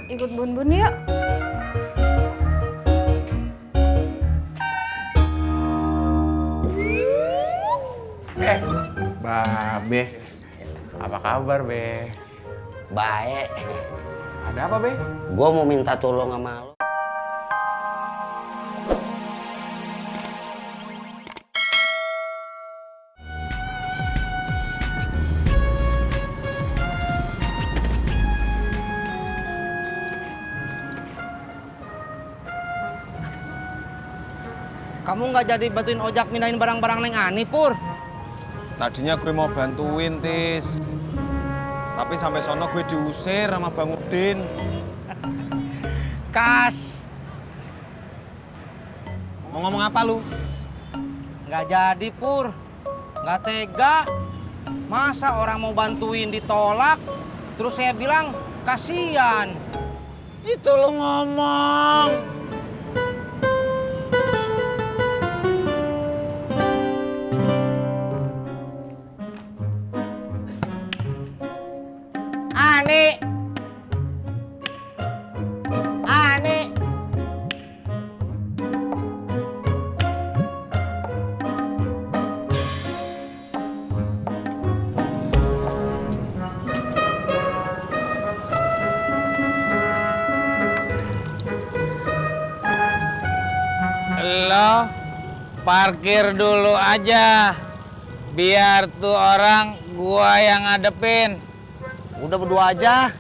Ikut Bun Bun yuk. Babe, apa kabar Be? Baik. Ada apa Be? Gue mau minta tolong sama lo. Kamu nggak jadi bantuin ojak mindahin barang-barang Neng Ani, Pur? Tadinya gue mau bantuin, Tis. Tapi sampai sono gue diusir sama Bang Udin. Kas. Mau ngomong apa lu? Nggak jadi, Pur. Nggak tega. Masa orang mau bantuin ditolak, terus saya bilang, kasihan. Itu lu ngomong. Ani. Ani. Lo parkir dulu aja, biar tuh orang gua yang ngadepin. Udah berdua aja.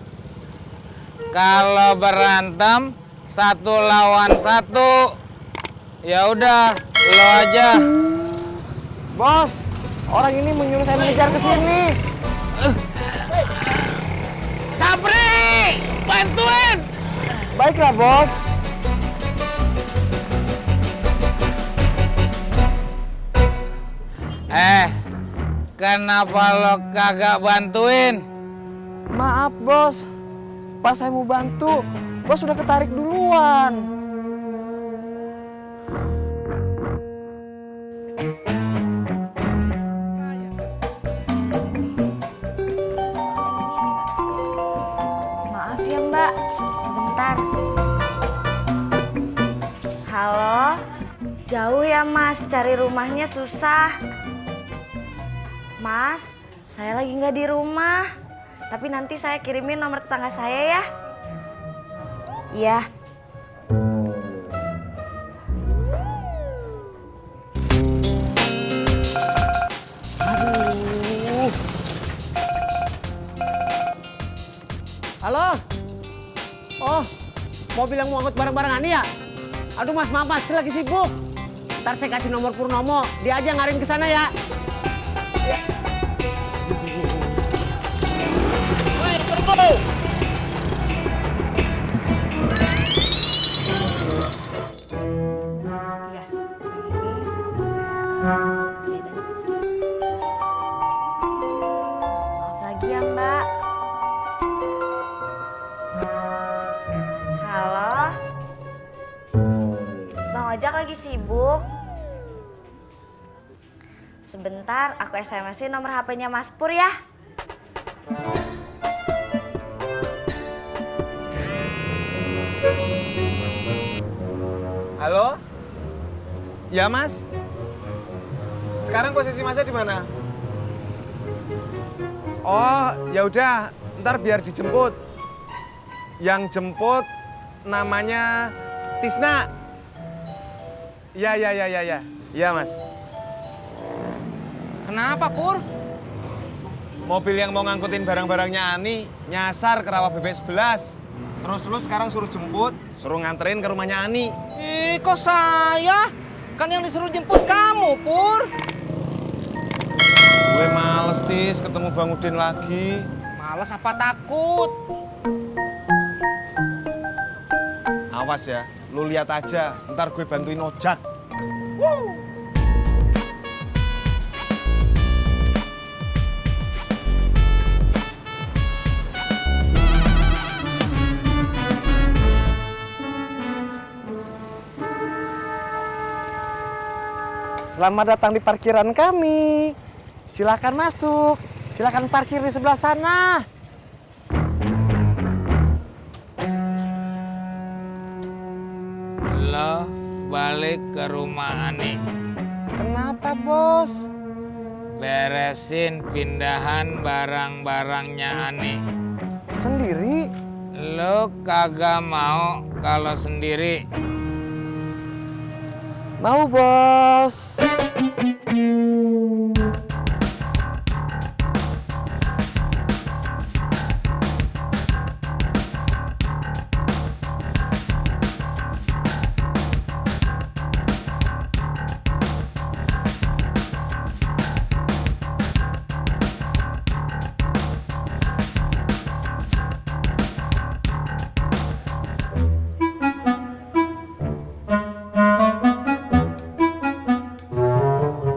Kalau berantem 1 lawan 1, ya udah lo aja. Bos, orang ini menyuruh saya mengejar ke sini. Sabri, bantuin. Baiklah, Bos. Kenapa lo kagak bantuin? Maaf, Bos. Pas saya mau bantu, Bos sudah ketarik duluan. Maaf ya Mbak, sebentar. Halo, jauh ya Mas, cari rumahnya susah. Mas, saya lagi nggak di rumah. Tapi nanti saya kirimin nomor tetangga saya ya. Iya. Aduh. Halo? Oh, mobil yang mau angkut barang-barang Ani ya? Aduh Mas, maaf Mas, saya lagi sibuk. Ntar saya kasih nomor Purnomo, dia aja ngarin ke sana ya. Iya. Ini saudara. Maaf lagi ya Mbak. Halo. Bang Ojak lagi sibuk. Sebentar, aku SMS-in nomor HP-nya Mas Pur ya. Halo? Ya, Mas? Sekarang posisi Masnya di mana? Oh, ya udah, ntar biar dijemput. Yang jemput namanya Tisna. Ya. Ya, Mas. Kenapa, Pur? Mobil yang mau ngangkutin barang-barangnya Ani nyasar ke rawa bebek 11. Terus lu sekarang suruh jemput, suruh nganterin ke rumahnya Ani. Ih, kok saya? Kan yang disuruh jemput kamu, Pur. Gue males, Tis, ketemu Bang Udin lagi. Males apa takut? Awas ya, lu lihat aja, ntar gue bantuin ojak. Selamat datang di parkiran kami. Silakan masuk. Silakan parkir di sebelah sana. ke rumah Ani. Kenapa, Bos? Beresin pindahan barang-barangnya Ani. Sendiri? Lo kagak mau kalau sendiri? Mau, Bos.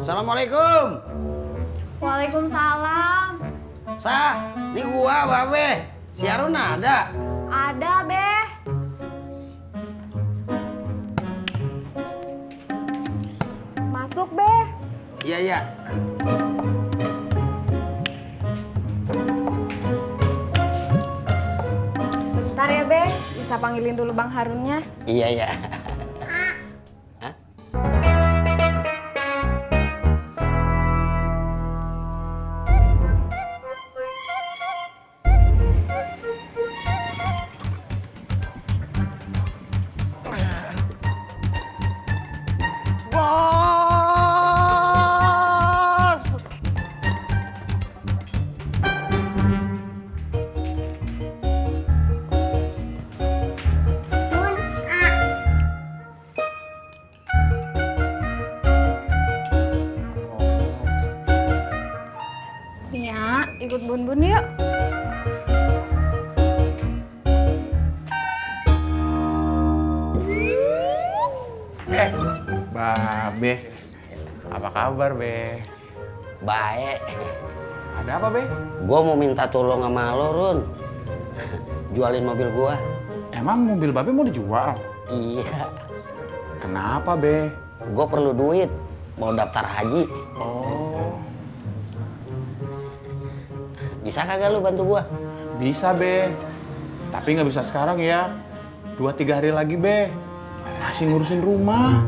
Assalamualaikum. Waalaikumsalam. Sah, ini gua, Babe. Si Arun ada? Ada, Beh. Masuk, Beh. Iya, iya. Bentar ya, Beh. Bisa panggilin dulu Bang Harunnya. Iya, iya. Bos! Nia, ikut Bun-Bun yuk. Babe. Apa kabar, Be? Baik. Ada apa, Be? Gua mau minta tolong sama lo, Run. Jualin mobil gua. Emang mobil Babe mau dijual? Iya. Kenapa, Be? Gua perlu duit. Mau daftar haji. Oh, Bisa kagak lu bantu gua? bisa, Be. Tapi nggak bisa sekarang ya. 2-3 hari lagi, Be. Masih ngurusin rumah.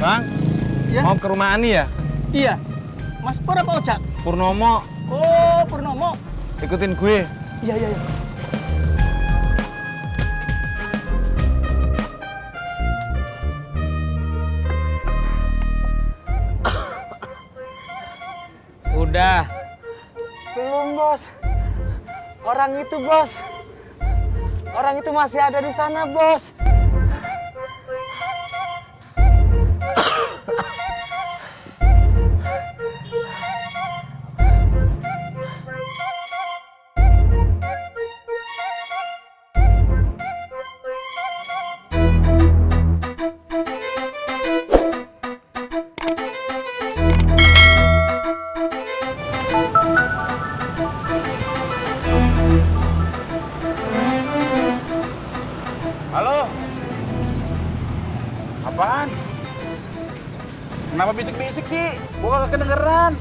Bang, mau ke rumah Ani ya? Iya. Mas Pur apa Ojak? Purnomo, Oh, Purnomo. ikutin gue. Iya, iya, iya. Udah. Belum, Bos. Orang itu, Bos. Orang itu masih ada di sana, Bos. Halo? Apaan? Kenapa bisik-bisik sih? Gua gak kedengeran.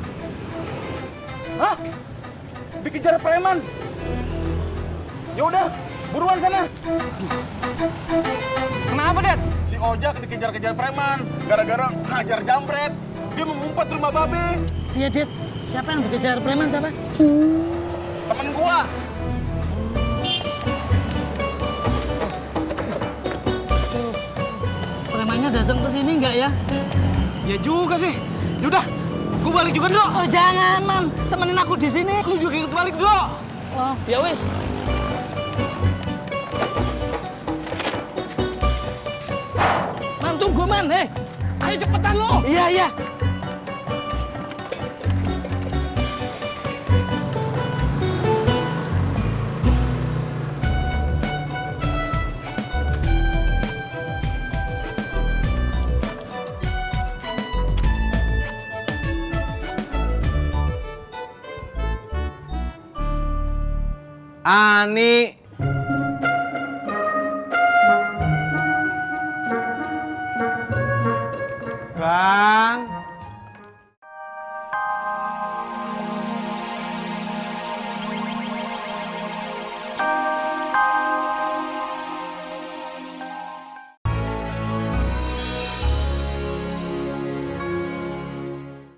Hah? Dikejar preman? Ya udah, buruan sana. Kenapa, Dad? Si Ojak dikejar-kejar preman gara-gara hajar jambret. Dia mengumpat rumah Babe. Iya, Dit. Siapa yang dikejar preman, siapa? Temen gua. Premannya datang ke sini nggak ya? Ya juga sih. Yaudah, gue balik juga, Dok. Oh, jangan, Man. Temenin aku di sini. Lu juga ikut balik, Dok. Oh, ya wis. Man, tunggu, Man. Ayo cepetan lo. Iya, iya. Ani. Bang.